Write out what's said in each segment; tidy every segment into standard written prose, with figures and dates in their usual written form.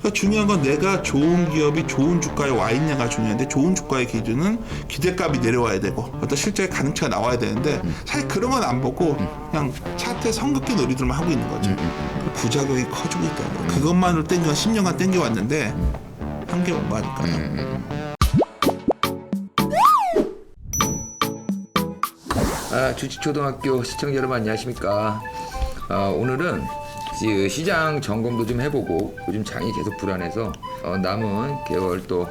그러니까 중요한 건 내가 좋은 기업이 좋은 주가에 와 있냐가 중요한데 좋은 주가의 기준은 기대값이 내려와야 되고 어떤 실제 가능치가 나와야 되는데 사실 그런 건 안 보고 그냥 차트의 성급기 놀이들만 하고 있는 거죠. 부작용이 커지고 있다는 거예요. 그것만으로 10년간 땡겨왔는데 한계 얼마니까요. 주식초등학교 시청자 여러분 안녕하십니까. 오늘은 시장 점검도 좀 해보고 요즘 장이 계속 불안해서 남은 개월 또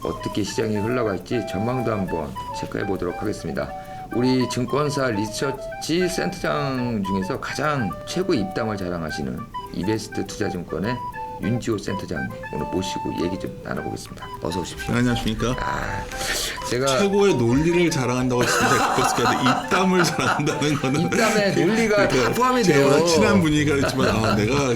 어떻게 시장이 흘러갈지 전망도 한번 체크해 보도록 하겠습니다. 우리 증권사 리서치 센터장 중에서 가장 최고 입담을 자랑하시는 이베스트 투자증권의 윤지호 센터장님 오늘 모시고 얘기 좀 나눠보겠습니다. 어서 오십시오. 안녕하십니까. 제가 최고의 논리를 자랑한다고 했습니다. 그것까지 입담을 자랑한다는 거는 입담의 논리가 다 포함이 돼요. 제가 친한 분위기가 있지만 내가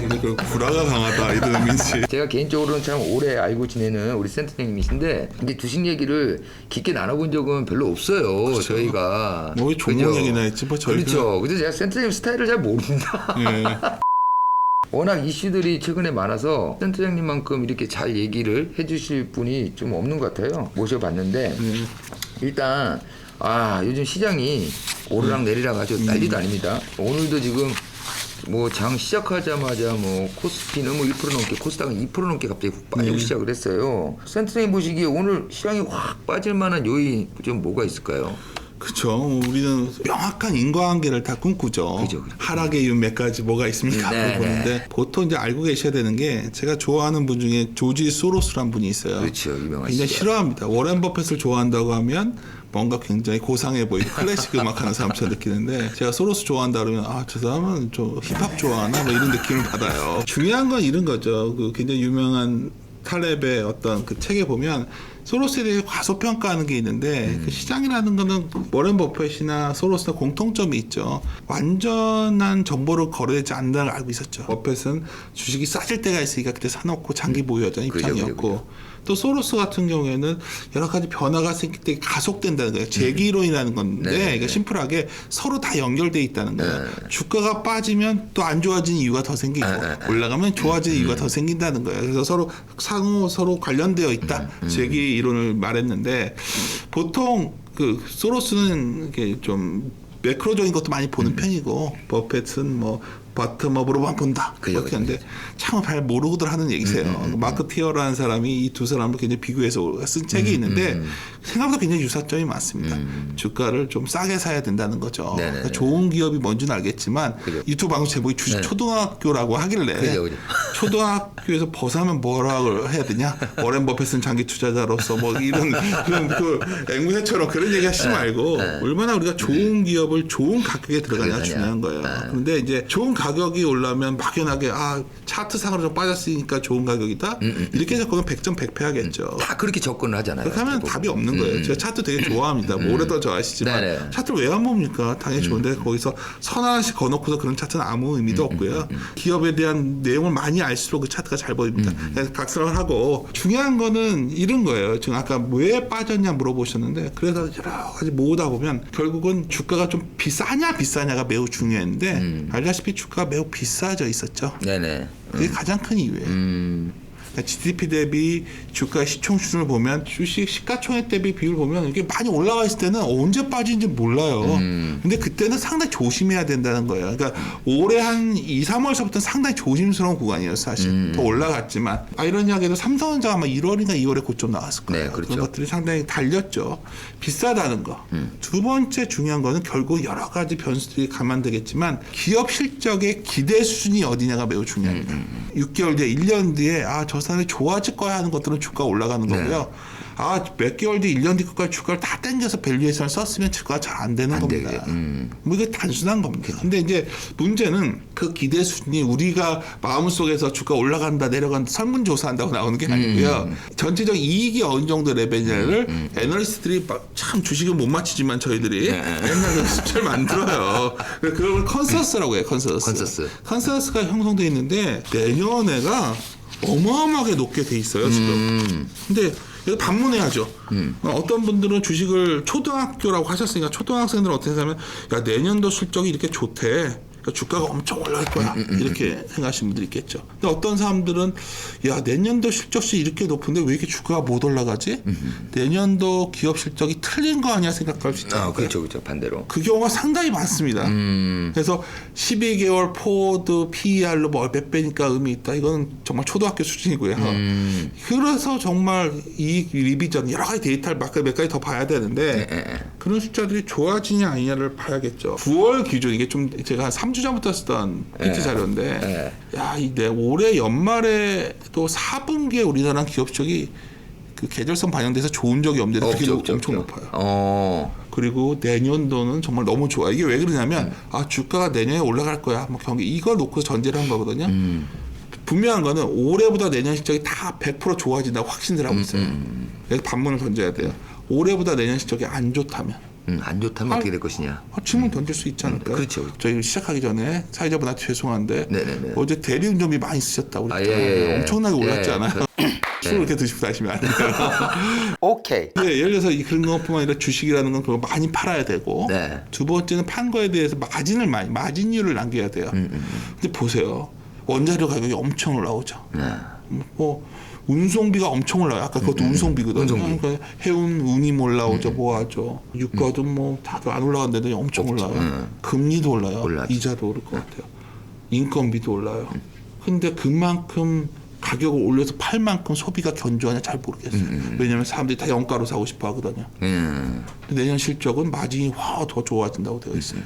구라가 강하다 이런 의미인지. 제가 개인적으로는 참 오래 알고 지내는 우리 센터장님이신데 이게 주식 얘기를 깊게 나눠본 적은 별로 없어요. 그렇죠. 저희가 뭐 종목 얘기나 했지 뭐 저희가. 그렇죠. 근데 제가 센터장님 스타일을 잘 모른다. 예. 워낙 이슈들이 최근에 많아서 센터장님만큼 이렇게 잘 얘기를 해주실 분이 좀 없는 것 같아요. 모셔봤는데 일단 요즘 시장이 오르락 내리락 아주 난리도 아닙니다. 오늘도 지금 뭐 장 시작하자마자 뭐 코스피는 뭐 1% 넘게 코스닥은 2% 넘게 갑자기 훅 빠지고 시작을 했어요. 센터장님 보시기에 오늘 시장이 확 빠질 만한 요인 좀 뭐가 있을까요? 그렇죠. 우리는 명확한 인과관계를 다 꿈꾸죠. 그죠. 하락의 이유 몇 가지 뭐가 있습니까? 보는데 보통 이제 알고 계셔야 되는 게 제가 좋아하는 분 중에 조지 소로스라는 분이 있어요. 그렇죠. 유명하시죠. 굉장히 싫어합니다. 워렌 버핏을 좋아한다고 하면 뭔가 굉장히 고상해 보이고 클래식 음악하는 사람처럼 느끼는데 제가 소로스 좋아한다 그러면 저 사람은 좀 힙합 좋아하나 뭐 이런 느낌을 받아요. 중요한 건 이런 거죠. 그 굉장히 유명한 탈렙의 어떤 그 책에 보면 소로스에 대해 과소평가하는 게 있는데 그 시장이라는 거는 워렌 버핏이나 소로스나 공통점이 있죠. 완전한 정보를 거래하지 않는다는 걸 알고 있었죠. 버핏은 주식이 싸질 때가 있으니까 그때 사놓고 장기 보유하자는 입장이었고 또 소로스 같은 경우에는 여러 가지 변화가 생길 때 가속된다는 거예요. 재기이론이라는 건데 그러니까 심플하게 서로 다 연결돼 있다는 거예요. 주가가 빠지면 또 안 좋아지는 이유가 더 생기고 올라가면 좋아지는 이유가 더 생긴다는 거예요. 그래서 서로 관련되어 있다. 재기이론을 말했는데 보통 그 소로스는 이렇게 좀 매크로적인 것도 많이 보는 편이고 버핏은 뭐 바텀업으로만 본다. 그렇게 하는데 참 잘 모르고들 하는 얘기세요. 마크 티어라는 사람이 이 두 사람을 굉장히 비교해서 쓴 책이 있는데 생각보다 굉장히 유사점이 많습니다. 주가를 좀 싸게 사야 된다는 거죠. 그러니까 좋은 기업이 뭔지는 알겠지만 유튜브 방송 제목이 주식 초등학교라고 하길래 초등학교에서 벗어나면 뭐라고 해야 되냐? 워렌 버핏은 장기 투자자로서 뭐 이런 그런 그 앵무새처럼 그런 얘기 하시지 말고 얼마나 우리가 좋은 기업을 좋은 가격에 들어가냐 중요한 거예요. 그런데 이제 좋은 가격이 올라오면 막연하게 차트상으로 좀 빠졌으니까 좋은 가격이다 이렇게 해서 그건 100점 100패 하겠죠. 다 그렇게 접근을 하잖아요. 그렇게 하면 답이 없는 거예요. 제가 차트 되게 좋아합니다. 뭐 오래도 저 아시지만 차트를 왜 안 봅니까? 당연히 좋은데 거기서 선 하나씩 거놓고서 그런 차트는 아무 의미도 없고요. 기업에 대한 내용을 많이 알수록 그 차트가 잘 보입니다. 각성을 하고 중요한 거는 이런 거예요. 지금 아까 왜 빠졌냐 물어보셨는데 그래서 여러 가지 모으다 보면 결국은 주가가 좀 비싸냐가 매우 중요했는데 알다시피 주가가 매우 비싸져 있었죠. 그게 가장 큰 이유예요. GDP 대비 주가 시총순을 보면 주식 시가총액 대비 비율 보면 이게 많이 올라가 있을 때는 언제 빠지는지 몰라요. 근데 그때는 상당히 조심해야 된다는 거예요. 그러니까 올해 한 2, 3월서부터 상당히 조심스러운 구간이에요. 사실 더 올라갔지만 아이러니하게도 삼성전자가 아마 1월인가 2월에 고점 나왔을 거예요. 그렇죠. 그런 것들이 상당히 달렸죠. 비싸다는 거. 두 번째 중요한 거는 결국 여러 가지 변수들이 감안되겠지만 기업 실적의 기대 수준이 어디냐가 매우 중요합니다. 6개월 뒤에 1년 뒤에 저 사람이 좋아질 거야 하는 것들은 주가가 올라가는 거고요. 몇 개월 뒤 1년 뒤까지 주가를 다 땡겨서 밸류에이션을 썼으면 주가가 잘 안 되는 겁니다. 뭐 이게 단순한 겁니다. 근데 이제 문제는 그 기대 수준이 우리가 마음속에서 주가 올라간다 내려간다 설문조사한다고 나오는 게 아니고요. 전체적 이익이 어느 정도 레벨인지를 애널리스트들이 참 주식은 못 맞히지만 저희들이 옛날에 숫자를 만들어요. 그걸 컨센서스라고 해요. 컨센서스가 형성되어 있는데 내년에가 어마어마하게 높게 돼 있어요 지금. 근데 이거 반문해야죠. 어떤 분들은 주식을 초등학교라고 하셨으니까 초등학생들은 어떻게 하면 내년도 실적이 이렇게 좋대. 그러니까 주가가 엄청 올라갈 거야. 이렇게 생각하시는 분들이 있겠죠. 근데 어떤 사람들은 야 내년도 실적이 이렇게 높은데 왜 이렇게 주가가 못 올라가지? 내년도 기업 실적이 틀린 거 아니야 생각할 수 있잖아요. 그렇죠. 반대로. 그 경우가 상당히 많습니다. 그래서 12개월 포워드 PER로 뭐 몇 배니까 의미 있다. 이건 정말 초등학교 수준이고요. 그래서 정말 이익 리비전 여러 가지 데이터를 몇 가지 더 봐야 되는데 그런 숫자들이 좋아지냐 아니냐를 봐야겠죠. 9월 기준 이게 좀 제가 한 3주 전부터 쓰던 PT 자료인데 야, 이 올해 연말에 또 4분기에 우리나라 기업 실적이 그 계절성 반영돼서 좋은 적이 없는데 그게 엄청 높아요. 그리고 내년도는 정말 너무 좋아. 이게 왜 그러냐면 주가가 내년에 올라갈 거야. 뭐 경기 이걸 놓고 전제를 한 거거든요. 분명한 거는 올해보다 내년 실적이 다 100% 좋아진다고 확신을 하고 있어요. 그래서 반문을 던져야 돼요. 올해보다 내년 실적이 안 좋다면 안 좋다면 어떻게 될 것이냐. 질문 던질 수 있지 않을까요? 그렇죠. 저희 시작하기 전에 사회자분한테 죄송한데 네네네. 어제 대리운전비 많이 쓰셨다고 그랬잖아요. 엄청나게 올랐지 않아요? 술 이렇게 드시고 다시면 안 돼요. 오케이. 네, 예를 들어서 그런 것뿐만 아니라 주식이라는 건 그거 많이 팔아야 되고 네. 두 번째는 판 거에 대해서 마진율을 남겨야 돼요. 근데 보세요. 원자료 가격이 엄청 올라오죠. 뭐 운송비가 엄청 올라요. 아까 그것도 운송비거든요. 그러니까 해운 운임 올라오죠. 뭐하죠. 유가도 뭐 다들 안 올라간다는데 엄청 올라요. 금리도 올라요. 이자도 오를 것 같아요. 인건비도 올라요. 근데 그만큼 가격을 올려서 팔 만큼 소비가 견조하냐 잘 모르겠어요. 왜냐하면 사람들이 다 영가로 사고 싶어 하거든요. 근데 내년 실적은 마진이 더 좋아진다고 되어 있어요.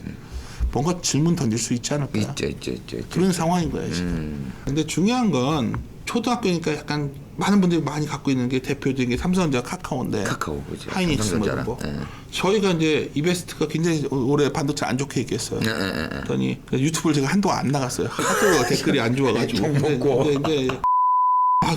뭔가 질문 던질 수 있지 않을까요? 있죠. 그런 상황인 거예요 지금. 근데 중요한 건 초등학교니까 약간 많은 분들이 많이 갖고 있는 게 대표적인 게 삼성전자, 카카오인데 그죠. 하이닉스 뭐 이런 거. 저희가 이제 이베스트가 굉장히 올해 반도체 안 좋게 얘기했어요. 그랬더니 유튜브를 제가 한동안 안 나갔어요. 하도 댓글이 안 좋아가지고. 근데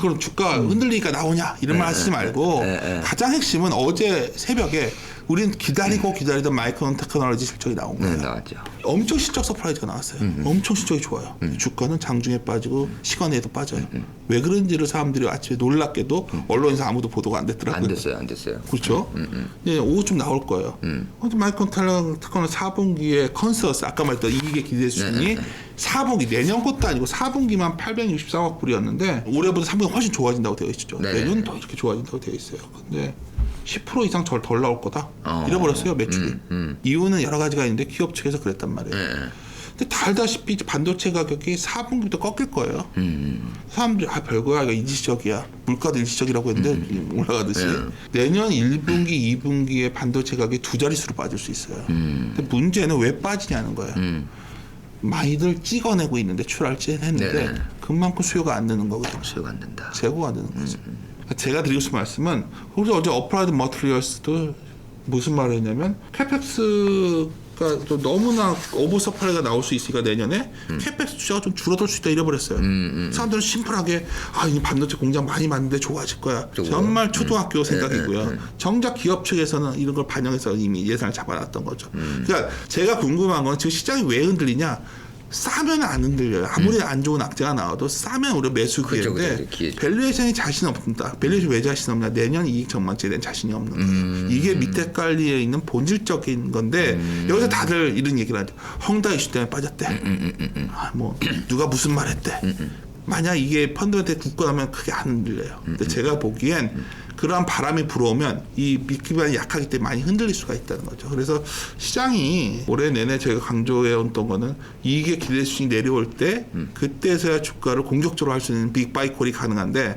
그럼 주가 흔들리니까 나오냐 이런 말 하시지 말고 가장 핵심은 어제 새벽에 우린 기다리던 마이크론 테크놀로지 실적이 나온 거예요. 나왔죠. 엄청 실적 서프라이즈가 나왔어요. 엄청 실적이 좋아요. 주가는 장중에 빠지고 시간에도 빠져요. 왜 그런지를 사람들이 아침에 놀랍게도 언론에서 아무도 보도가 안 됐더라고요. 안 됐어요. 그렇죠. 네, 오후쯤 나올 거예요. 마이크론 테크놀로지 4분기에 컨서스 아까 말했던 이익의 기대 수준이 4분기 내년 것도 아니고 4분기만 864억 불이었는데 올해보다 3분기 훨씬 좋아진다고 되어 있죠. 내년 더 이렇게 좋아진다고 되어 있어요. 근데 10% 이상 덜 나올 거다. 잃어버렸어요 매출이. 이유는 여러 가지가 있는데 기업 측에서 그랬단 말이에요. 근데 다 알다시피 반도체 가격이 4분기부터 꺾일 거예요. 사람들이 별거야 이거 일시적이야. 물가도 일시적이라고 했는데 올라가듯이 내년 1분기, 2분기에 반도체 가격이 두 자릿수로 빠질 수 있어요. 근데 문제는 왜 빠지냐는 거예요. 많이들 찍어내고 있는데 출할지 했는데 그만큼 수요가 안 되는 거거든요. 수요가 안 된다. 재고가 안 되는 거죠. 제가 드리고 싶은 말씀은 혹시 어제 어플라이드 머티리얼스도 무슨 말을 했냐면 캐펙스가 또 너무나 오버 서플라이가 나올 수 있으니까 내년에 캐펙스 투자가 좀 줄어들 수 있다 이래버렸어요. 사람들은 심플하게 이 반도체 공장 많이 만드는데 좋아질 거야. 정말 초등학교 생각이고요. 정작 기업 측에서는 이런 걸 반영해서 이미 예산을 잡아놨던 거죠. 그러니까 제가 궁금한 건 지금 시장이 왜 흔들리냐. 싸면 안 흔들려요. 아무리 안 좋은 악재가 나와도 싸면 우리가 매수 기회인데 밸류에이션이 자신 없다. 밸류에이션 왜 자신 없냐. 내년 이익 전망치에 대한 자신이 없는 거예요. 이게 밑에 깔리에 있는 본질적인 건데 여기서 다들 이런 얘기를 하죠. 헝다 이슈 때문에 빠졌대. 뭐 누가 무슨 말 했대. 만약 이게 펀드멘트에 굳고 나면 크게 안 흔들려요. 근데 제가 보기엔 그러한 바람이 불어오면 이 기반이 약하기 때문에 많이 흔들릴 수가 있다는 거죠. 그래서 시장이 올해 내내 제가 강조해왔던 거는 이익의 기대 수준이 내려올 때 그때서야 주가를 공격적으로 할 수 있는 빅바이콜이 가능한데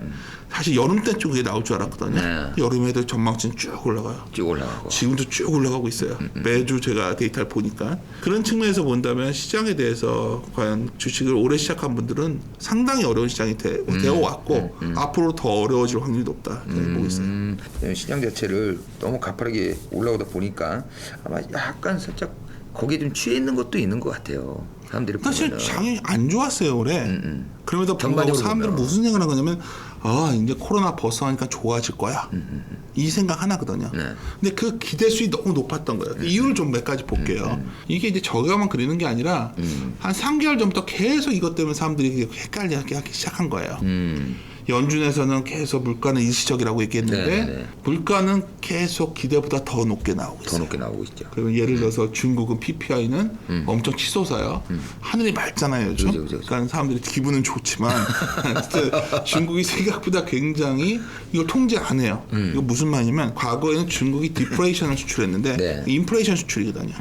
사실 여름 때쯤 그게 나올 줄 알았거든요. 여름에도 전망치는 쭉 올라가요. 쭉 올라가고. 지금도 쭉 올라가고 있어요. 매주 제가 데이터를 보니까. 그런 측면에서 본다면 시장에 대해서 과연 주식을 올해 시작한 분들은 상당히 어려운 시장이 되어왔고 앞으로 더 어려워질 확률이 높다. 보고 있어요. 시장 자체를 너무 가파르게 올라오다 보니까 아마 약간 살짝 거기에 좀 취해 있는 것도 있는 것 같아요. 사람들이 사실 장이 안 좋았어요 올해. 그럼에도 불구하고 사람들은 보면. 무슨 생각을 한 거냐면 이제 코로나 벗어나니까 좋아질 거야. 이 생각 하나거든요. 근데 그 기대수이 너무 높았던 거예요. 이유를 좀 몇 가지 볼게요. 이게 이제 저가만 그리는 게 아니라 한 3개월 전부터 계속 이것 때문에 사람들이 헷갈리게 하기 시작한 거예요. 연준에서는 계속 물가는 일시적이라고 얘기했는데 네. 물가는 계속 기대보다 더 높게 나오고 있어요. 더 높게 나오고 있죠. 그리고 예를 들어서 중국은 PPI는 엄청 치솟아요. 하늘이 맑잖아요, 요즘. 그죠. 그러니까 사람들이 기분은 좋지만 진짜 중국이 생각보다 굉장히 이걸 통제 안 해요. 이거 무슨 말이냐면 과거에는 중국이 디플레이션을 수출했는데 네. 인플레이션 수출이거든요.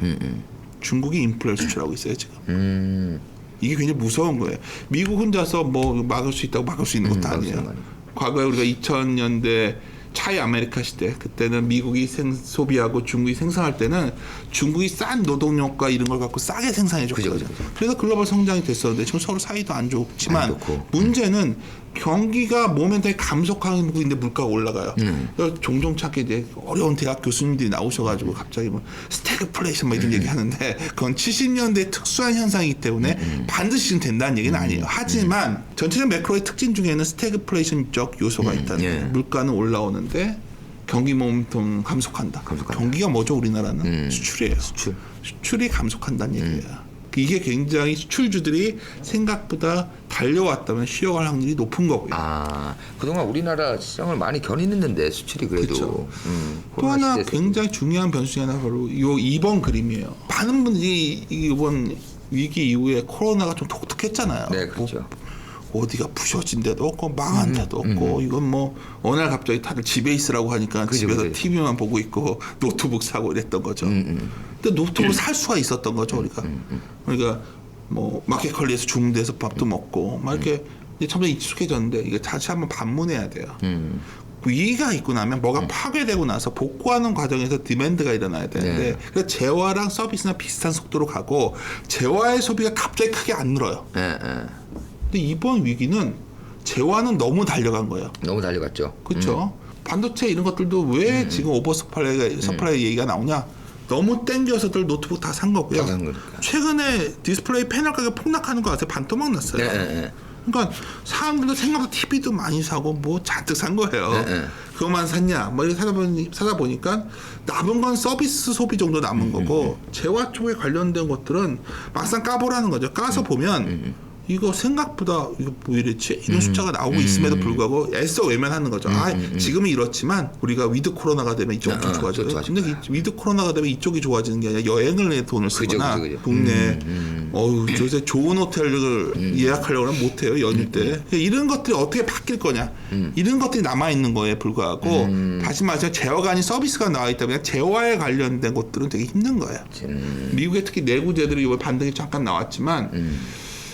중국이 인플레를 수출하고 있어요, 지금. 이게 굉장히 무서운 거예요. 미국 혼자서 뭐 막을 수 있다고 막을 수 있는 것도 막을 수 있는 아니에요. 거 아니에요. 과거에 우리가 2000년대 차이 아메리카 시대 그때는 미국이 소비하고 중국이 생산할 때는 중국이 싼 노동력과 이런 걸 갖고 싸게 생산해 줬거든요. 그죠. 그래서 글로벌 성장이 됐었는데 지금 서로 사이도 안 좋지만 안 좋고. 문제는 경기가 모멘텀이 감속하고 있는데 물가가 올라가요. 그래서 종종 찾게 이제 어려운 대학 교수님들이 나오셔가지고 갑자기 뭐 스태그플레이션 뭐 이런 얘기 하는데 그건 70년대 특수한 현상이기 때문에 반드시 좀 된다는 얘기는 아니에요. 하지만 전체적 매크로의 특징 중에는 스태그플레이션적 요소가 있다는 거예요. 물가는 올라오는데 경기 모멘텀 감속한다. 경기가 뭐죠? 우리나라는 수출이에요. 수출이 감속한다는 얘기예요. 이게 굉장히 수출주들이 생각보다 달려왔다면 쉬어갈 확률이 높은 거고요. 아, 그동안 우리나라 시장을 많이 견인했는데 수출이 그래도 그렇죠. 또 코로나 하나 시대에서 굉장히 중요한 변수 중에 하나 바로 요 2번 그림이에요. 많은 분들이 이번 위기 이후에 코로나가 좀 독특했잖아요. 네, 그렇죠. 어디가 부셔진 데도 없고 망한 데도 없고 이건 뭐 어느 날 갑자기 다들 집에 있으라고 하니까 집에서 그죠. TV만 보고 있고 노트북 사고 이랬던 거죠. 근데 노트북을 살 수가 있었던 거죠 우리가. 그러니까 뭐 마켓컬리에서 주문돼서 밥도 먹고 막 이렇게 이제 점점 익숙해졌는데 이게 다시 한번 반문해야 돼요. 위기가 있고 나면 뭐가 파괴되고 나서 복구하는 과정에서 디맨드가 일어나야 되는데 그래서 재화랑 서비스나 비슷한 속도로 가고 재화의 소비가 갑자기 크게 안 늘어요. 근데 이번 위기는 재화는 너무 달려간 거예요. 너무 달려갔죠. 그렇죠. 반도체 이런 것들도 왜 지금 서플라이 얘기가 나오냐? 너무 땡겨서들 노트북 다 산 거고요. 다 산 거니까. 최근에 디스플레이 패널 가격 폭락하는 거 아세요? 반토막 났어요. 그러니까 사람들도 생각보다 TV도 많이 사고 뭐 잔뜩 산 거예요. 그것만 샀냐? 뭐 이렇게 사다 보니까 남은 건 서비스 소비 정도 남은 거고 재화 쪽에 관련된 것들은 막상 까보라는 거죠. 까서 보면 이거 생각보다 이거 뭐 이랬지? 이런 숫자가 나오고 있음에도 불구하고 애써 외면하는 거죠. 지금은 이렇지만 우리가 위드 코로나가 되면 이쪽이 좀 좋아져요. 근데 위드 코로나가 되면 이쪽이 좋아지는 게 아니라 여행을 내 돈을 쓰거나 그죠. 국내 요새 좋은 호텔을 예약하려고 하면 못해요. 연휴 때. 이런 것들이 어떻게 바뀔 거냐. 이런 것들이 남아있는 거에 불구하고 다시 말해서 재화가 아닌 서비스가 나와 있다 보니까 재화에 관련된 것들은 되게 힘든 거예요. 미국의 특히 내구재들이 이번 반등이 잠깐 나왔지만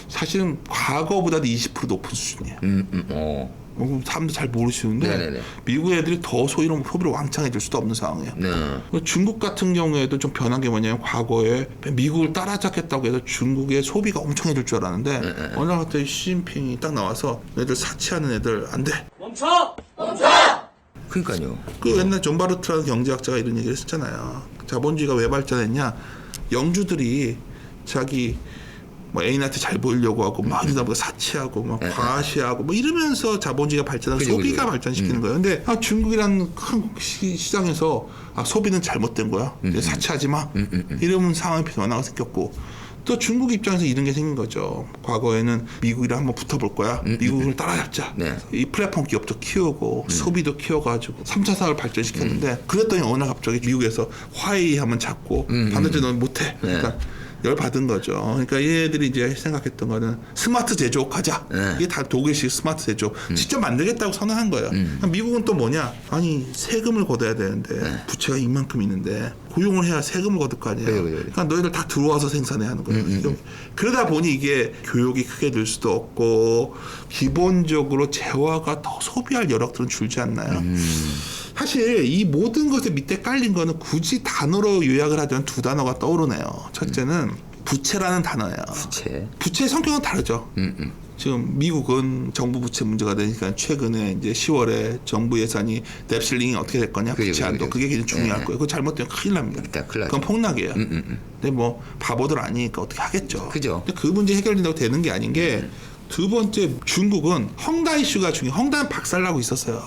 사실은 과거보다도 20% 높은 수준이에요. 사람도 잘 모르시는데 미국 애들이 더 소비를 왕창해질 수도 없는 상황이에요. 중국 같은 경우에도 좀 변한 게 뭐냐면 과거에 미국을 따라잡겠다고 해서 중국의 소비가 엄청 해질 줄 알았는데 어느 날 갑자기 시진핑이 딱 나와서 애들 사치하는 애들 안 돼. 멈춰! 그러니까요. 그 옛날 존 바르트라는 경제학자가 이런 얘기를 했었잖아요. 자본주의가 왜 발전했냐? 영주들이 자기 뭐 애인한테 잘 보이려고 하고 막 이러다 보니까 사치하고 막 과시하고 뭐 이러면서 자본주의가 발전하고 소비가 발전시키는 거예요. 근데 중국이라는 큰 시장에서 소비는 잘못된 거야. 사치하지 마. 이러면 상황이 변화가 생겼고 또 중국 입장에서 이런 게 생긴 거죠. 과거에는 미국이랑 한번 붙어볼 거야. 미국을 따라잡자. 이 플랫폼 기업도 키우고 소비도 키워가지고 3차 산업을 발전시켰는데 그랬더니 어느 날 갑자기 미국에서 화웨이 한번 잡고 반도체 넌 못해. 그러니까 열 받은 거죠. 그러니까 얘들이 이제 생각했던 거는 스마트 제조업 하자. 이게 다 독일식 스마트 제조업. 직접 만들겠다고 선언한 거예요. 미국은 또 뭐냐? 아니 세금을 걷어야 되는데 부채가 이만큼 있는데 고용을 해야 세금을 걷을 거 아니에요. 그러니까 너희들 다 들어와서 생산해야 하는 거예요. 그러다 보니 이게 교육이 크게 늘 수도 없고 기본적으로 재화가 더 소비할 여력들은 줄지 않나요? 사실 이 모든 것에 밑에 깔린 거는 굳이 단어로 요약을 하자면 두 단어가 떠오르네요. 첫째는 부채라는 단어예요. 부채의 성격은 다르죠. 지금 미국은 정부 부채 문제가 되니까 최근에 이제 10월에 정부 예산이 뎁실링이 어떻게 될 거냐 부채 한도 그게 굉장히 중요할 거예요. 그거 잘못되면 큰일 납니다. 그건 폭락이에요. 근데 뭐 바보들 아니니까 어떻게 하겠죠. 근데 그 문제 해결된다고 되는 게 아닌 게 두 번째 중국은 헝다 이슈가 중요해요. 헝다는 박살나고 있었어요.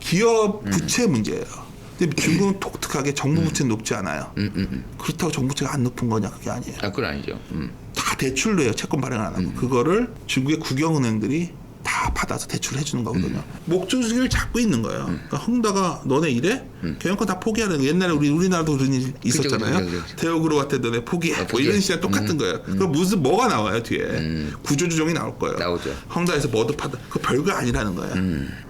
기업 부채 문제예요. 근데 중국은 독특하게 정부 부채는 높지 않아요. 그렇다고 정부 부채가 안 높은 거냐 그게 아니에요. 그건 아니죠. 다 대출로 해요. 채권 발행을 안 하고. 그거를 중국의 국영은행들이 다 다 받아서 대출을 해주는 거거든요. 목적을 잡고 있는 거예요. 그러니까 헝다가 너네 이래? 경영권 다 포기하는 거예요. 옛날에 우리나라도 그런 일이 있었잖아요. 그죠. 대우그룹한테 너네 포기해. 뭐 포기해. 이런 시장 똑같은 거예요. 그럼 무슨 뭐가 나와요 뒤에? 구조조정이 나올 거예요. 나오죠. 헝다에서 뭐도 받아. 그 별거 아니라는 거예요.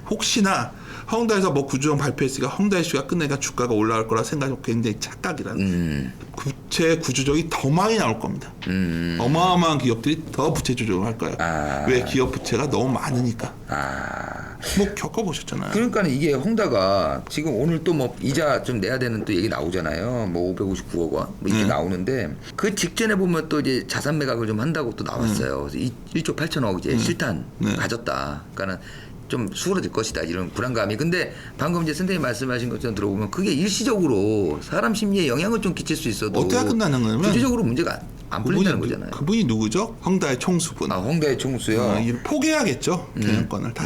혹시나 헝다에서 뭐 구조조정 발표했으니까 헝다 이슈가 끝나니까 주가가 올라갈 거라 생각하면 굉장히 착각이라는 부채 구조조정이 더 많이 나올 겁니다. 어마어마한 기업들이 더 부채 조정을 할 거예요. 왜? 기업 부채가 너무 많으니까. 뭐 겪어보셨잖아요. 그러니까 이게 헝다가 지금 오늘 또 뭐 이자 좀 내야 되는 또 얘기 나오잖아요. 뭐 559억 원 뭐 이게 나오는데 그 직전에 보면 또 이제 자산 매각을 좀 한다고 또 나왔어요. 그래서 1조 8천억 이제 실탄 가졌다. 그러니까는 좀 수그러질 것이다 이런 불안감이. 근데 방금 이제 선생님 말씀하신 것처럼 들어보면 그게 일시적으로 사람 심리에 영향을 좀 끼칠 수 있어도 어떻게 끝나는 거냐면 구체적으로 문제가 안 풀린다는 거잖아요. 그분이 누구죠? 헝다의 총수분. 헝다의 총수요. 이를 포기해야겠죠. 경영권을 다.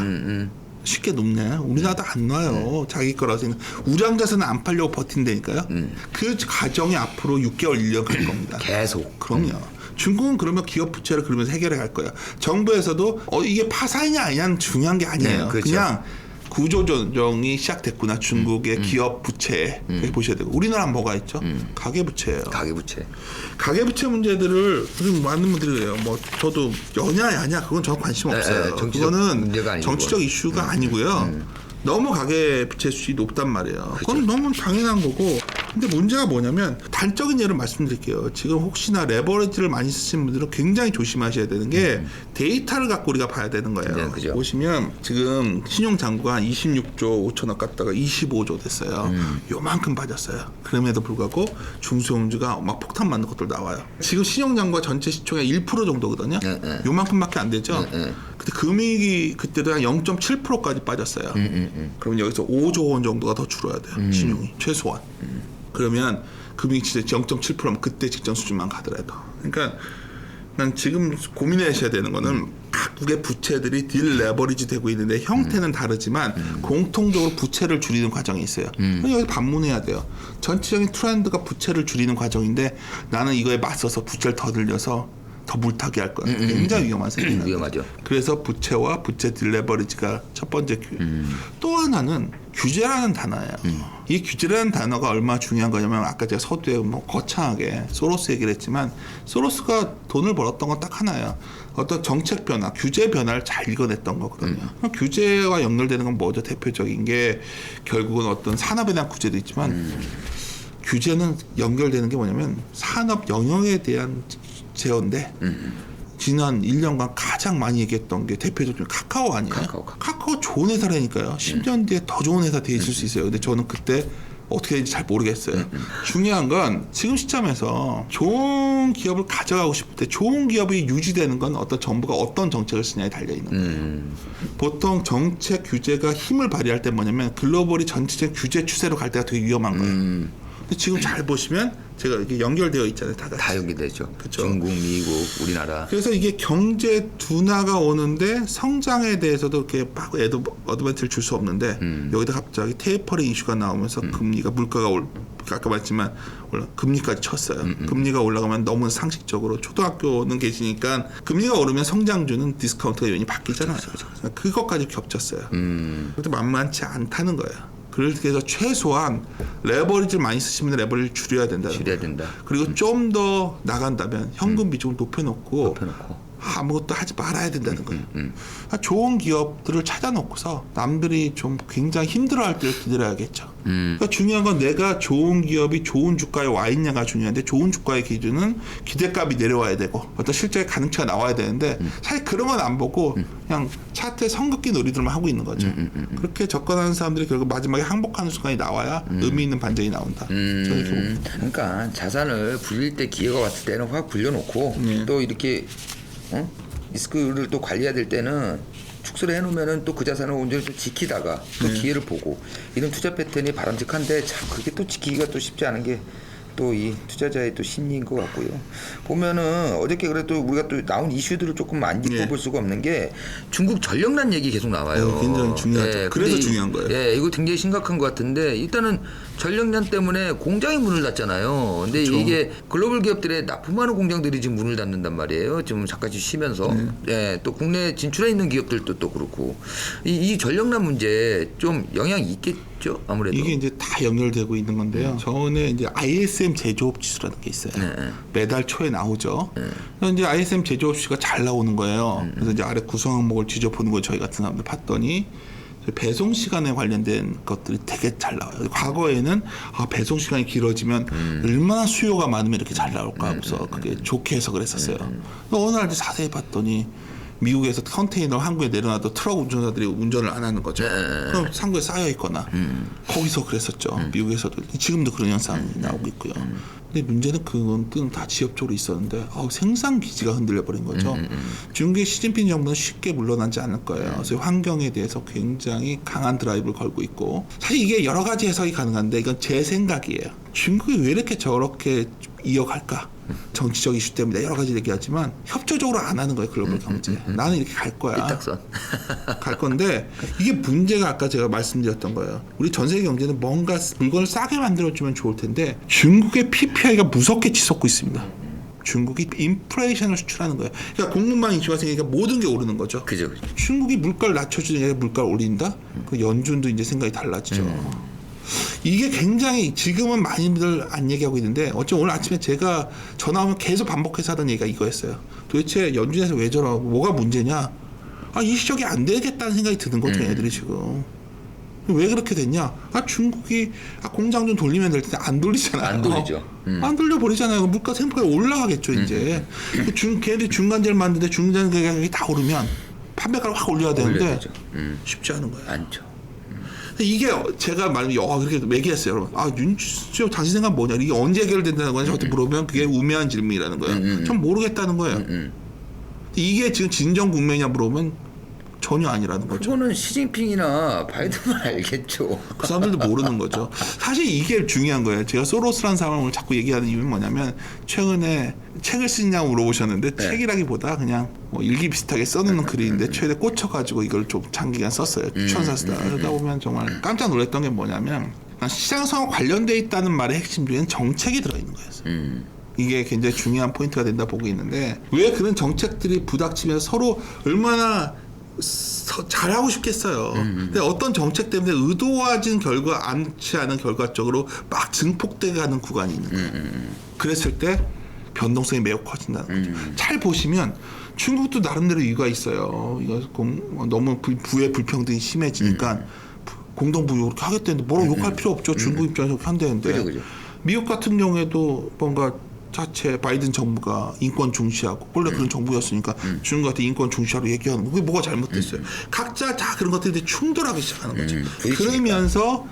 쉽게 눕냐? 우리나라도 안 놔요. 자기 거라고 생각. 우량자산은 안 팔려고 버틴다니까요. 그 과정이 앞으로 6개월, 1년 갈 겁니다. 계속. 그럼요. 중국은 그러면 기업 부채를 그러면서 해결해 갈 거예요. 정부에서도 이게 파산이냐 아니냐는 중요한 게 아니에요. 그렇죠. 그냥 구조조정이 시작됐구나. 중국의 기업 부채 보셔야 되고 우리나라는 뭐가 있죠? 가계부채예요. 가계부채 문제들을 많은 분들이 그래요. 뭐 저도 여냐 야냐 그건 저 관심 없어요. 그거는 정치적 이슈가 아니고요. 너무 가계부채 수익이 높단 말이에요. 그건 너무 당연한 거고. 근데 문제가 뭐냐면 단적인 예를 말씀드릴게요. 지금 혹시나 레버리지를 많이 쓰시는 분들은 굉장히 조심하셔야 되는 게 데이터를 갖고 우리가 봐야 되는 거예요. 그죠. 보시면 지금 신용잔고가 한 26조 5천억 갔다가 25조 됐어요. 요만큼 빠졌어요. 그럼에도 불구하고 중소형주가 막 폭탄 맞는 것들 나와요. 지금 신용잔고가 전체 시총의 1% 정도거든요. 요만큼밖에 안 되죠. 근데 금액이 그때도 한 0.7%까지 빠졌어요. 그러면 여기서 5조 원 정도가 더 줄어야 돼요. 신용이 최소한. 그러면 금액이 진짜 0.7%면 그때 직전 수준만 가더라도. 그러니까 난 지금 고민하셔야 되는 거는 각국의 부채들이 딜레버리지 되고 있는데 형태는 다르지만 공통적으로 부채를 줄이는 과정이 있어요. 여기 반문해야 돼요. 전체적인 트렌드가 부채를 줄이는 과정인데 나는 이거에 맞서서 부채를 더 늘려서 더 물타기 할 거야. 굉장히 위험한 생각이에요. 위험하죠. 그래서 부채와 부채 딜레버리지가 첫 번째 또 하나는 규제라는 단어예요. 이 규제라는 단어가 얼마나 중요한 거냐면 아까 제가 서두에 뭐 거창하게 소로스 얘기를 했지만 소로스가 돈을 벌었던 건 딱 하나예요. 어떤 정책 변화, 규제 변화를 잘 읽어냈던 거거든요. 규제와 연결되는 건 뭐죠? 대표적인 게 결국은 어떤 산업에 대한 규제도 있지만 규제는 연결되는 게 뭐냐면 산업 영역에 대한 제어인데 지난 1년간 가장 많이 얘기했던 게 대표적으로 카카오 아니에요? 카카오 좋은 회사라니까요. 10년 뒤에 더 좋은 회사 돼 있을 수 있어요. 근데 저는 그때 어떻게 되는지 잘 모르겠어요. 중요한 건 지금 시점에서 좋은 기업을 가져가고 싶을 때 좋은 기업이 유지되는 건 어떤 정부가 어떤 정책을 쓰냐에 달려있는 거예요. 보통 정책 규제가 힘을 발휘할 때 뭐냐면 글로벌이 전체적 규제 추세로 갈 때가 되게 위험한 거예요. 근데 지금 잘 보시면 제가 이렇게 연결되어 있잖아요. 다 연결되죠. 그쵸? 중국, 미국, 우리나라. 그래서 이게 경제 둔화가 오는데 성장에 대해서도 이렇게 막 어드밴티지를 줄 수 없는데 여기다 갑자기 테이퍼링 이슈가 나오면서 금리가 물가가 아까 말했지만 금리까지 쳤어요. 금리가 올라가면 너무 상식적으로 초등학교는 계시니까 금리가 오르면 성장주는 디스카운트가 요인이 바뀌잖아요. 그것까지 겹쳤어요. 그것도 만만치 않다는 거예요. 그래서 최소한 레버리지를 많이 쓰시면 레버리지를 줄여야 된다. 그리고 좀 더 나간다면 현금 비중을 높여놓고 아무것도 하지 말아야 된다는 거예요. 좋은 기업들을 찾아놓고서 남들이 좀 굉장히 힘들어할 때를 기다려야겠죠. 그러니까 중요한 건 내가 좋은 기업이 좋은 주가에 와 있냐가 중요한데 좋은 주가의 기준은 기대값이 내려와야 되고 어떤 실제 가능치가 나와야 되는데 사실 그런 건 안 보고 그냥 차트에 선긋기 놀이들만 하고 있는 거죠. 그렇게 접근하는 사람들이 결국 마지막에 항복하는 순간이 나와야 의미 있는 반전이 나온다. 그러니까 자산을 불릴 때 기회가 왔을 때는 확 불려놓고 또 이렇게 리스크를 또 관리해야 될 때는 축소를 해놓으면은 또 그 자산을 온전히 또 지키다가 또 기회를 보고 이런 투자 패턴이 바람직한데 참 그게 또 지키기가 또 쉽지 않은 게 또 이 투자자의 또 심리인 것 같고요. 보면은 어저께 그래도 우리가 또 나온 이슈들을 조금 안 짚어볼 수가 없는 게 중국 전력난 얘기 계속 나와요. 굉장히 중요하죠. 그래서 중요한 거예요. 예, 이거 굉장히 심각한 것 같은데 일단은 전력난 때문에 공장이 문을 닫잖아요. 근데 그렇죠. 이게 글로벌 기업들의 납품하는 공장들이 지금 문을 닫는단 말이에요. 지금 잠깐씩 쉬면서 예, 또 국내 진출해 있는 기업들도 또 그렇고 이 전력난 문제 좀 영향이 있겠죠, 아무래도. 이게 이제 다 연결되고 있는 건데요. 전에 이제 ISM 제조업 지수라는 게 있어요. 매달 초에 나오죠. 그래서 이제 ISM 제조업 지수가 잘 나오는 거예요. 그래서 이제 아래 구성 항목을 뒤져보는 거 저희 같은 사람들 봤더니 배송 시간에 관련된 것들이 되게 잘 나와요. 과거에는 배송 시간이 길어지면 얼마나 수요가 많으면 이렇게 잘 나올까 하고서 그게 좋게 해석을 했었어요. 어느 날 이제 자세히 봤더니 미국에서 컨테이너를 한국에 내려놔도 트럭 운전사들이 운전을 안 하는 거죠. 그럼 상구에 쌓여 있거나 거기서 그랬었죠. 미국에서도 지금도 그런 현상이 나오고 있고요. 근데 문제는 그건 다 지역적으로 있었는데 생산 기지가 흔들려 버린 거죠. 중국의 시진핑 정부는 쉽게 물러나지 않을 거예요. 그래서 환경에 대해서 굉장히 강한 드라이브를 걸고 있고 사실 이게 여러 가지 해석이 가능한데 이건 제 생각이에요. 중국이 왜 이렇게 저렇게 이어갈까? 정치적 이슈 때문에 여러 가지 얘기하지만 협조적으로 안 하는 거예요. 글로벌 경제. 나는 이렇게 갈 거야. 삐딱선. 갈 건데 이게 문제가 아까 제가 말씀드렸던 거예요. 우리 전 세계 경제는 뭔가 물건을 싸게 만들어주면 좋을 텐데 중국의 PPI가 무섭게 치솟고 있습니다. 중국이 인플레이션을 수출하는 거예요. 그러니까 공급망 이슈가 생기니까 모든 게 오르는 거죠. 그죠. 중국이 물가를 낮춰주는 게 물가를 올린다? 그 연준도 이제 생각이 달라지죠. 이게 굉장히 지금은 많이들 안 얘기하고 있는데 어쩌면 오늘 아침에 제가 전화 오면 계속 반복해서 하던 얘기가 이거였어요. 도대체 연준에서 왜 저러고 뭐가 문제냐? 일시적이 안 되겠다는 생각이 드는 거죠. 애들이 지금. 왜 그렇게 됐냐? 중국이 공장 좀 돌리면 될 텐데 안 돌리잖아요. 안 돌리죠. 안 돌려버리잖아요. 물가 생각보다 올라가겠죠 이제. 걔네들이 중간재를 만드는데 중간재 가격이 다 오르면 판매가를 확 올려야 되는데 쉽지 않은 거예요. 않죠. 이게 제가 말하면 그렇게 얘기했어요. 여러분. 윤주호 당신 생각 뭐냐? 이게 언제 해결된다는 거냐? 저한테 물어보면 그게 우매한 질문이라는 거예요. 전 모르겠다는 거예요. 이게 지금 진정 국면이냐 물어보면 전혀 아니라는 거죠. 그거는 시진핑이나 바이든만 알겠죠. 그 사람들도 모르는 거죠. 사실 이게 중요한 거예요. 제가 소로스라는 사람을 자꾸 얘기하는 이유는 뭐냐면 최근에 책을 쓰냐고 물어보셨는데 책이라기보다 그냥 일기 비슷하게 써놓는 글인데 최근에 꽂혀가지고 이걸 좀 장기간 썼어요. 추천사 쓰다. 그러다 보면 정말 깜짝 놀랐던 게 뭐냐면 시장성과 관련돼 있다는 말의 핵심 중에는 정책이 들어있는 거였어요. 이게 굉장히 중요한 포인트가 된다 보고 있는데 왜 그런 정책들이 부닥치면서 서로 얼마나 잘하고 싶겠어요. 근데 어떤 정책 때문에 의도하진 결과 않지 않은 결과적으로 막 증폭돼 가는 구간이 있는 거예요. 그랬을 때 변동성이 매우 커진다는 거죠. 잘 보시면 중국도 나름대로 이유가 있어요. 이거 너무 부의 불평등이 심해지니까 공동부유 그렇게 하겠다는데 뭐라고 욕할 필요 없죠. 중국 입장에서 그렇게 한다는데 그죠. 미국 같은 경우에도 뭔가 자체 바이든 정부가 인권 중시하고 원래 그런 정부였으니까 중국 같은 인권 중시하고 얘기하는 거 그게 뭐가 잘못됐어요. 각자 다 그런 것들이 충돌하기 시작하는 거죠. 그러면서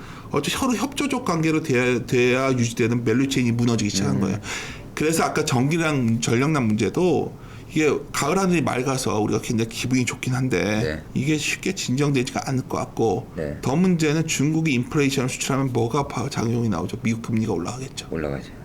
서로 협조적 관계로 돼야 유지되는 밸류체인이 무너지기 시작한 거예요. 그래서 아까 전기랑 전력난 문제도 이게 가을 하늘이 맑아서 우리가 굉장히 기분이 좋긴 한데 이게 쉽게 진정되지가 않을 것 같고 더 문제는 중국이 인플레이션을 수출하면 뭐가 작용이 나오죠. 미국 금리가 올라가겠죠. 올라가죠.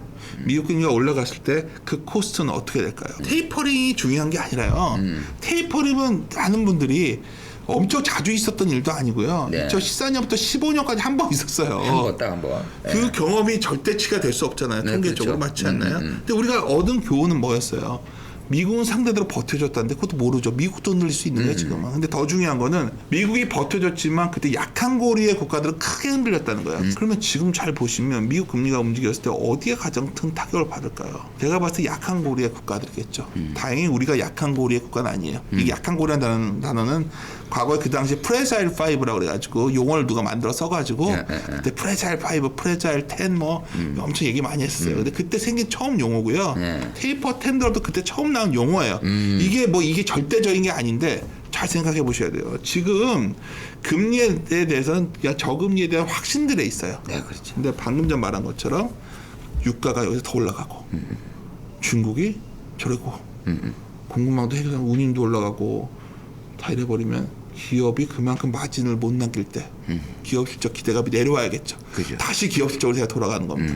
미국 금리가 올라갔을 때 그 코스트는 어떻게 될까요? 테이퍼링이 중요한 게 아니라요. 테이퍼링은 많은 분들이 엄청 자주 있었던 일도 아니고요. 2014년부터 15년까지 한 번 있었어요. 한 번. 그 경험이 절대치가 될 수 없잖아요. 통계적으로 그렇죠. 맞지 않나요? 근데 우리가 얻은 교훈은 뭐였어요? 미국은 상대적으로 버텨줬다는데 그것도 모르죠. 미국도 흔들릴 수 있는 거예요 지금은. 근데 더 중요한 거는 미국이 버텨줬지만 그때 약한 고리의 국가들은 크게 흔들렸다는 거예요. 그러면 지금 잘 보시면 미국 금리가 움직였을 때 어디에 가장 큰 타격을 받을까요? 제가 봤을 때 약한 고리의 국가들이겠죠. 다행히 우리가 약한 고리의 국가는 아니에요. 이 약한 고리라는 단어는 과거에 그 당시에 프레자일 5라고 그래가지고 용어를 누가 만들어 써가지고 그때 프레자일 5, 프레자일 10 엄청 얘기 많이 했었어요. 근데 그때 생긴 처음 용어고요. 테이퍼 텐더도 그때 처음 나온 용어예요. 이게 절대적인 게 아닌데 잘 생각해 보셔야 돼요. 지금 금리에 대해서는 저금리에 대한 확신들에 있어요. 그렇죠. 근데 방금 전 말한 것처럼 유가가 여기서 더 올라가고 중국이 저러고 공급망도 해결하고 운임도 올라가고 다 이래버리면 기업이 그만큼 마진을 못 남길 때 기업 실적 기대감이 내려와야겠죠. 그죠. 다시 기업 실적으로 제가 돌아가는 겁니다.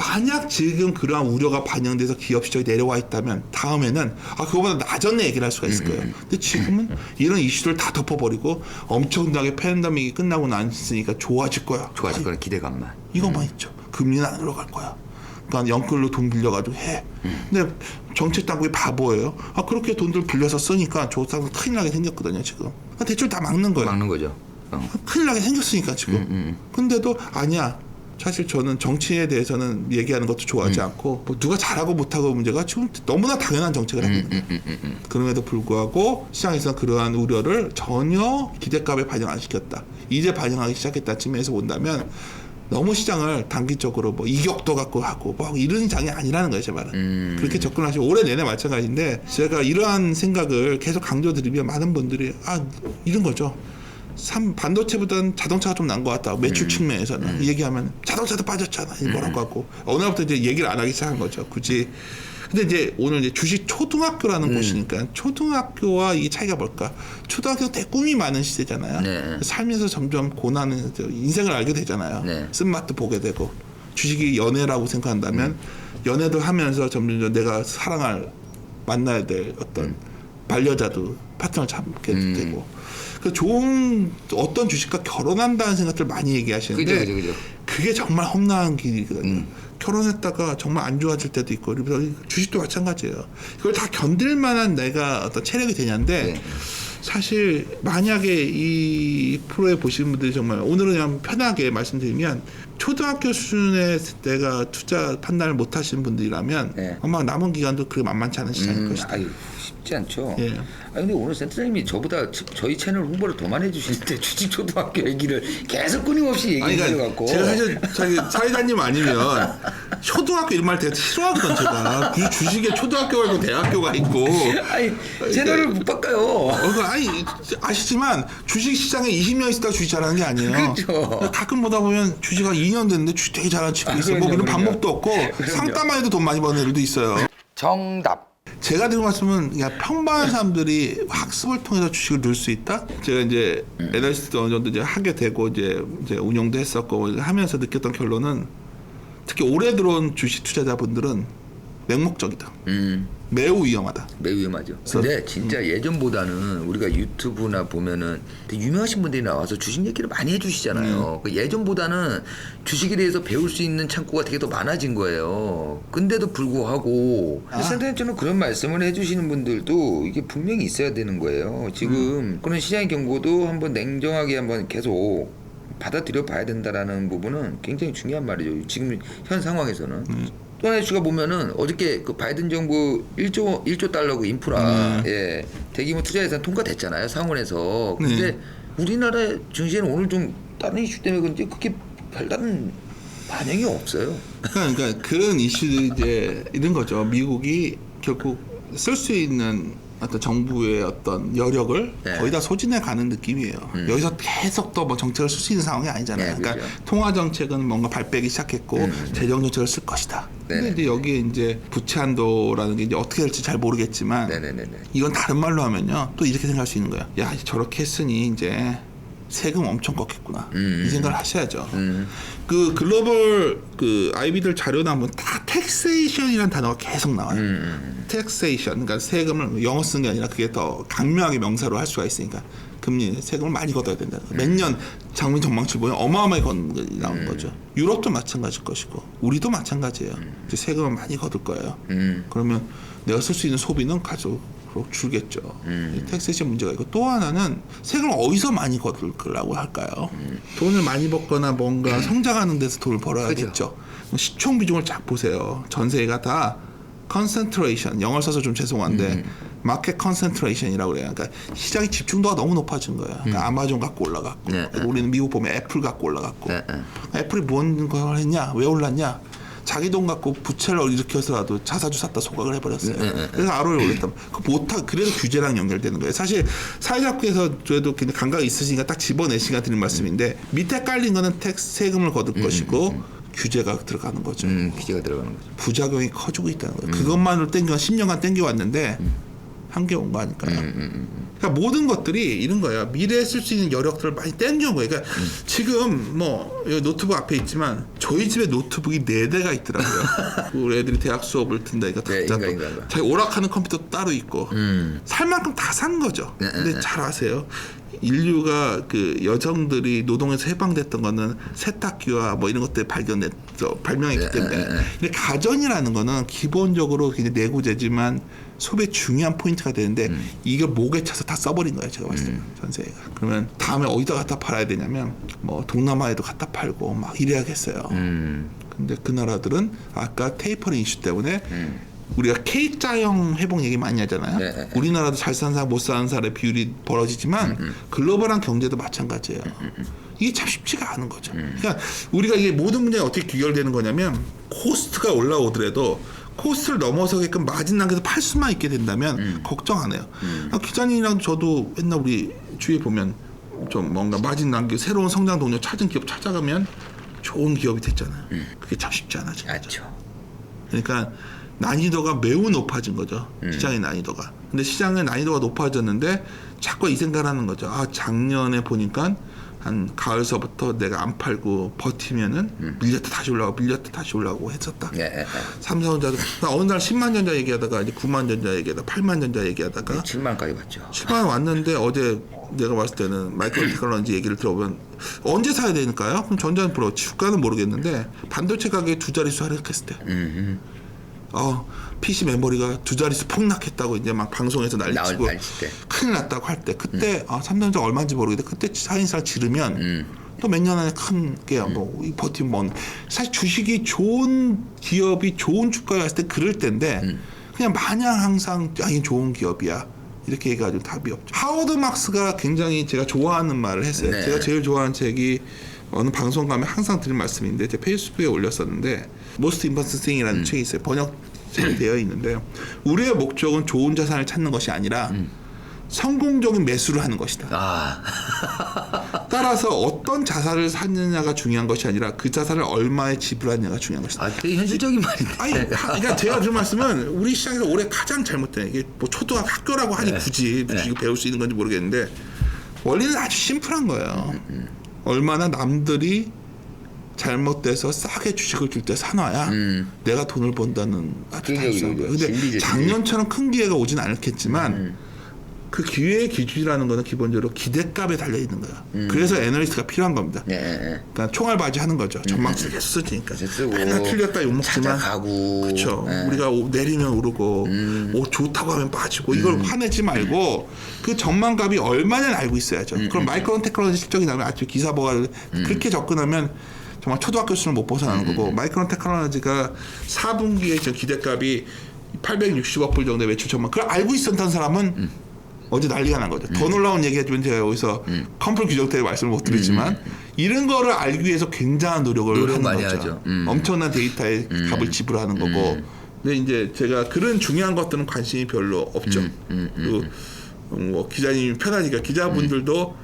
만약 지금 그러한 우려가 반영돼서 기업 실적이 내려와 있다면 다음에는 그거보다 낮았네 얘기를 할 수가 있을 거예요. 근데 지금은 이런 이슈들 다 덮어버리고 엄청나게 팬데믹이 끝나고 났으니까 좋아질 거야. 좋아질 거는 기대감만. 이것만 있죠. 금리는 안 올라갈 거야. 그러니까 연끌로 돈 빌려가지고 해. 근데 정책 당국이 바보예요. 그렇게 돈들 빌려서 쓰니까 조사가 큰일 나게 생겼거든요 지금. 그러니까 대출 다 막는 거예요. 막는 거죠. 큰일 나게 생겼으니까 지금. 근데도 아니야. 사실 저는 정치에 대해서는 얘기하는 것도 좋아하지 않고 뭐 누가 잘하고 못하고 문제가 지금 너무나 당연한 정책을 하고 있는 거예요. 그럼에도 불구하고 시장에서는 그러한 우려를 전혀 기대값에 반영 안 시켰다. 이제 반영하기 시작했다 쯤에서 본다면 너무 시장을 단기적으로 뭐 이격도 갖고 하고 뭐 이런 장이 아니라는 거예요, 제 말은. 그렇게 접근하시고 올해 내내 마찬가지인데 제가 이러한 생각을 계속 강조드리면 많은 분들이 이런 거죠. 반도체보다는 자동차가 좀 난 것 같다. 매출 측면에서는 얘기하면 자동차도 빠졌잖아. 뭐라고 하고 어느 날부터 이제 얘기를 안 하기 시작한 거죠. 굳이. 근데 이제 오늘 이제 주식 초등학교라는 곳이니까 초등학교와 이 차이가 뭘까? 초등학교 때 꿈이 많은 시대잖아요. 네. 살면서 점점 고난을 인생을 알게 되잖아요. 네. 쓴맛도 보게 되고 주식이 연애라고 생각한다면 연애도 하면서 점점 내가 만나야 될 어떤 반려자도 파트너를 잡게 되고 그 좋은 어떤 주식과 결혼한다는 생각들 많이 얘기하시는데 그죠. 그게 정말 험난한 길이거든요. 결혼했다가 정말 안 좋아질 때도 있고 그래서 주식도 마찬가지예요. 이걸 다 견딜 만한 내가 어떤 체력이 되냐인데 사실 만약에 이 프로에 보시는 분들이 정말 오늘은 그냥 편하게 말씀드리면 초등학교 수준의 내가 투자 판단을 못 하시는 분들이라면 아마 남은 기간도 그렇게 만만치 않은 시장일 것이다. 쉽지 않죠. 예. 근데 오늘 센터장님이 저보다 저희 채널 홍보를 더 많이 해주시는데 주식 초등학교 얘기를 계속 끊임없이 얘기해줘갖고. 제가 사실 사회자님 아니면 초등학교 이런 말 되게 싫어하거든 제가. 주식에 초등학교가 있고 대학교가 있고. 채널을 못 바꿔요. 아시지만 주식 시장에 20년 있다가 주식 잘하는 게 아니에요. 그렇죠. 가끔 보다 보면 주식 한 2년 됐는데 주식 되게 잘하는 친구 있어요. 뭐 이런 방법도 없고 상담만 해도 돈 많이 버는 애들도 있어요. 정답. 제가 드린 말씀은 그냥 평범한 사람들이 학습을 통해서 주식을 넣을 수 있다. 제가 이제 애널리스트도 어느 정도 이제 하게 되고 이제 운영도 했었고 하면서 느꼈던 결론은 특히 올해 들어온 주식 투자자분들은 맹목적이다. 매우 위험하다. 매우 위험하죠. 근데 진짜 예전보다는 우리가 유튜브나 보면은 되게 유명하신 분들이 나와서 주식 얘기를 많이 해주시잖아요. 그 예전보다는 주식에 대해서 배울 수 있는 창구가 되게 더 많아진 거예요. 근데도 불구하고 센터님처럼 그런 말씀을 해주시는 분들도 이게 분명히 있어야 되는 거예요. 지금 그런 시장의 경고도 한번 냉정하게 한번 계속 받아들여 봐야 된다라는 부분은 굉장히 중요한 말이죠. 지금 현 상황에서는. 또 하나 이슈가 보면은 어저께 그 바이든 정부 1조 달러 그 인프라 대규모 투자 예산 통과됐잖아요. 상원에서. 근데 우리나라 증시에는 오늘 좀 다른 이슈 때문에 그런지 그렇게 별다른 반영이 없어요. 그러니까 그런 이슈들이 이제 이런 거죠. 미국이 결국 쓸 수 있는 어떤 정부의 어떤 여력을 거의 다 소진해 가는 느낌이에요. 여기서 계속 또 뭐 정책을 쓸 수 있는 상황이 아니잖아요. 그러니까 그렇죠. 통화 정책은 뭔가 발 빼기 시작했고 재정 정책을 쓸 것이다. 근데 이제 여기에 이제 부채 한도라는 게 이제 어떻게 될지 잘 모르겠지만 이건 다른 말로 하면요. 또 이렇게 생각할 수 있는 거예요. 야, 저렇게 했으니 이제 세금 엄청 꺾겠구나. 이 생각을 하셔야죠. 그 글로벌 그 아이비들 자료나 보면 다 텍세이션이라는 단어가 계속 나와요. 텍세이션, 그러니까 세금을 영어 쓰는 게 아니라 그게 더 강명하게 명사로 할 수가 있으니까 금리 세금을 많이 걷어야 된다. 매년 장민 전망치 보면 어마어마하게 나온 거죠. 유럽도 마찬가지일 것이고 우리도 마찬가지예요. 이제 세금을 많이 거둘 거예요. 그러면 내가 쓸 수 있는 소비는 가지고 줄겠죠. 텍세이션 문제가 있고 또 하나는 세금을 어디서 많이 거둘라고 할까요? 돈을 많이 벌거나 뭔가 성장하는 데서 돈을 벌어야겠죠. 시총 비중을 쫙 보세요. 전세가 다 컨센트레이션, 영어를 써서 좀 죄송한데 마켓 컨센트레이션이라고 그래요. 그러니까 시장의 집중도가 너무 높아진 거예요. 그러니까 아마존 갖고 올라갔고 우리는 미국 보면 애플 갖고 올라갔고 애플이 뭔 걸 했냐? 왜 올랐냐? 자기 돈 갖고 부채를 일으켜서라도 자사주 샀다 소각을 해버렸어요. 그래서 ROE를 올렸다. 그래서 규제랑 연결되는 거예요. 사실 사회자께서 저도 감각이 있으시니까 딱 집어내시니까 드리는 말씀인데 밑에 깔린 거는 세금을 거둘 것이고 규제가 들어가는 거죠. 규제가 들어가는 거죠. 부작용이 커지고 있다는 거예요. 그것만으로 10년간 땡겨왔는데 한계 온 거 아닐까요? 그러니까 모든 것들이 이런 거예요. 미래에 쓸 수 있는 여력들을 많이 땡겨온 거예요. 그러니까 지금 뭐 여기 노트북 앞에 있지만 저희 집에 노트북이 4대가 있더라고요. 우리 애들이 대학 수업을 든다니까 네, 각자 인가. 자기 오락하는 컴퓨터도 따로 있고 살 만큼 다 산 거죠. 근데 잘 아세요. 인류가 그 여성들이 노동에서 해방됐던 거는 세탁기와 뭐 이런 것들 발명했기 때문에 근데 가전이라는 거는 기본적으로 그냥 내구재지만 소비의 중요한 포인트가 되는데 이걸 목에 차서 다 써버린 거예요. 제가 봤을 때 전세가. 그러면 다음에 어디다 갖다 팔아야 되냐면 뭐 동남아에도 갖다 팔고 막 이래야겠어요. 근데 그 나라들은 아까 테이퍼링 이슈 때문에 우리가 K자형 회복 얘기 많이 하잖아요. 네. 우리나라도 잘 사는 사람 못 사는 사람의 비율이 벌어지지만 글로벌한 경제도 마찬가지예요. 이게 참 쉽지가 않은 거죠. 그러니까 우리가 이게 모든 문제가 어떻게 귀결되는 거냐면 코스트가 올라오더라도 코스트를 넘어서게끔 마진 단계에서 팔 수만 있게 된다면 걱정 안 해요. 기자님이랑 저도 맨날 우리 주위에 보면 좀 뭔가 마진 단계 새로운 성장 동력 찾은 기업 찾아가면 좋은 기업이 됐잖아요. 그게 참 쉽지 않아져. 그렇죠. 그러니까 난이도가 매우 높아진 거죠. 시장의 난이도가. 근데 시장의 난이도가 높아졌는데 자꾸 이 생각을 하는 거죠. 아, 작년에 보니까 한 가을서부터 내가 안 팔고 버티면은 밀렸다 다시 올라가고 했었다. 삼성전자도 어느 날 10만 전자 얘기하다가 이제 9만 전자 얘기하다가 8만 전자 얘기하다가 7만까지 왔죠. 7만 왔는데 어제 내가 봤을 때는 마이크로 테크놀로지 얘기를 들어보면 언제 사야 되니까요? 그럼 전자는 불어 주가는 모르겠는데 반도체 가격이 2자릿수 하락했을 때 PC 메모리가 2자릿수 폭락했다고 이제 막 방송에서 난리치고 큰일 났다고 할 때 그때 삼성전자 얼마인지 모르겠는데 그때 사인사를 지르면 또 몇 년 안에 큰 게 뭐 버티면 뭐 사실 주식이 좋은 기업이 좋은 주가에 갔을 때 그럴 때인데 그냥 마냥 항상 이게 좋은 기업이야 이렇게 얘기해가지고 답이 없죠. 하워드 막스가 굉장히 제가 좋아하는 말을 했어요. 네. 제가 제일 좋아하는 책이 어느 방송 가면 항상 드린 말씀인데 제 페이스북에 올렸었는데 Most Important Thing이라는 책이 있어요. 번역되어 있는데 우리의 목적은 좋은 자산을 찾는 것이 아니라 성공적인 매수를 하는 것이다. 따라서 어떤 자산을 샀느냐가 중요한 것이 아니라 그 자산을 얼마에 지불하느냐가 중요한 것이다. 되게 현실적인 말인데. 아니, 그러니까 제가 드린 말씀은 우리 시장에서 올해 가장 잘못된 이게 뭐 초등학교라고 하니 굳이 이거 배울 수 있는 건지 모르겠는데 원리는 아주 심플한 거예요. 얼마나 남들이 잘못돼서 싸게 주식을 줄 때 사놔야 내가 돈을 번다는 아주 단순한 거예요. 근데 작년처럼 큰 기회가 오진 않겠지만 그 기회의 기준이라는 거는 기본적으로 기대값에 달려 있는 거야. 그래서 애널리스트가 필요한 겁니다. 그러니까 총알바지 하는 거죠. 전망 쓰게 쓰니까. 맨날 틀렸다 욕먹지만. 그렇죠. 우리가 내리면 오르고 좋다고 하면 빠지고 이걸 화내지 말고 그 전망값이 얼마나 알고 있어야죠. 그럼 마이크론 테크놀로지 실적이 나면 아주 기사 보고 그렇게 접근하면 정말 초등학교 수준을 못 벗어나는 거고 마이크론 테크놀로지가 4분기에 지금 기대값이 860억 불 정도의 매출 전망 그걸 알고 있었던 사람은 어제 난리가 난 거죠. 더 놀라운 얘기 해주면 제가 여기서 컴플 규정 때문에 말씀을 못 드리지만 이런 거를 알기 위해서 굉장한 노력을 하는 많이 거죠. 하죠. 엄청난 데이터에 값을 지불하는 거고. 근데 이제 제가 그런 중요한 것들은 관심이 별로 없죠. 그리고 뭐 기자님이 편하니까 기자분들도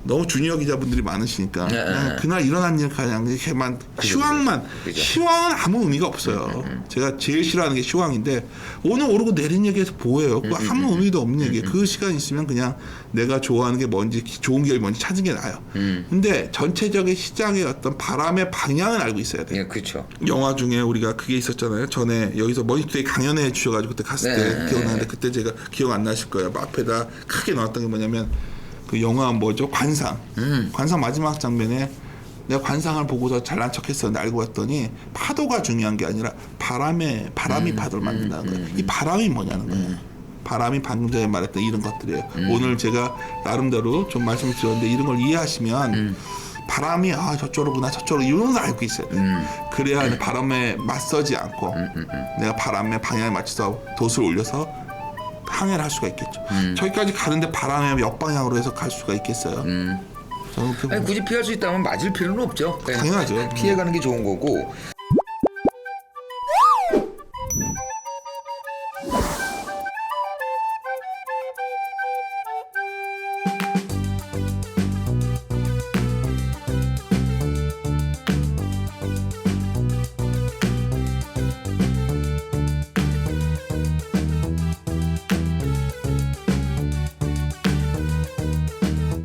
너무 주니어 기자분들이 많으시니까 그냥 그날 일어난 일 그냥 이렇게만 시황은 아무 의미가 없어요. 제가 제일 싫어하는 게 시황인데 오늘 오르고 내린 얘기에서 뭐예요? 그거 아무 의미도 없는 얘기예요. 그 시간 있으면 그냥 내가 좋아하는 게 뭔지 좋은 기업이 뭔지 찾은 게 나아요. 근데 전체적인 시장의 어떤 바람의 방향을 알고 있어야 돼요. 그렇죠. 영화 중에 우리가 그게 있었잖아요. 전에 여기서 머니투데이 강연해 주셔가지고 그때 갔을 때 기억나는데 그때 제가 기억 안 나실 거예요. 앞에다 크게 나왔던 게 뭐냐면 그 영화 뭐죠? 관상. 관상 마지막 장면에 내가 관상을 보고서 잘난 척했었는데 알고 봤더니 파도가 중요한 게 아니라 바람이 파도를 만든다는 거예요. 이 바람이 뭐냐는 거예요. 바람이 방금 전에 말했던 이런 것들이에요. 오늘 제가 나름대로 좀 말씀을 드렸는데 이런 걸 이해하시면 바람이 저쪽으로구나 저쪽으로 이런 걸 알고 있어야 돼요. 그래야 바람에 맞서지 않고 내가 바람의 방향에 맞춰서 돛을 올려서 항해를 할 수가 있겠죠. 저기까지 가는데 바람의 역방향으로 해서 갈 수가 있겠어요. 저는 굳이 피할 수 있다면 맞을 필요는 없죠. 당연하죠. 피해가는 게 좋은 거고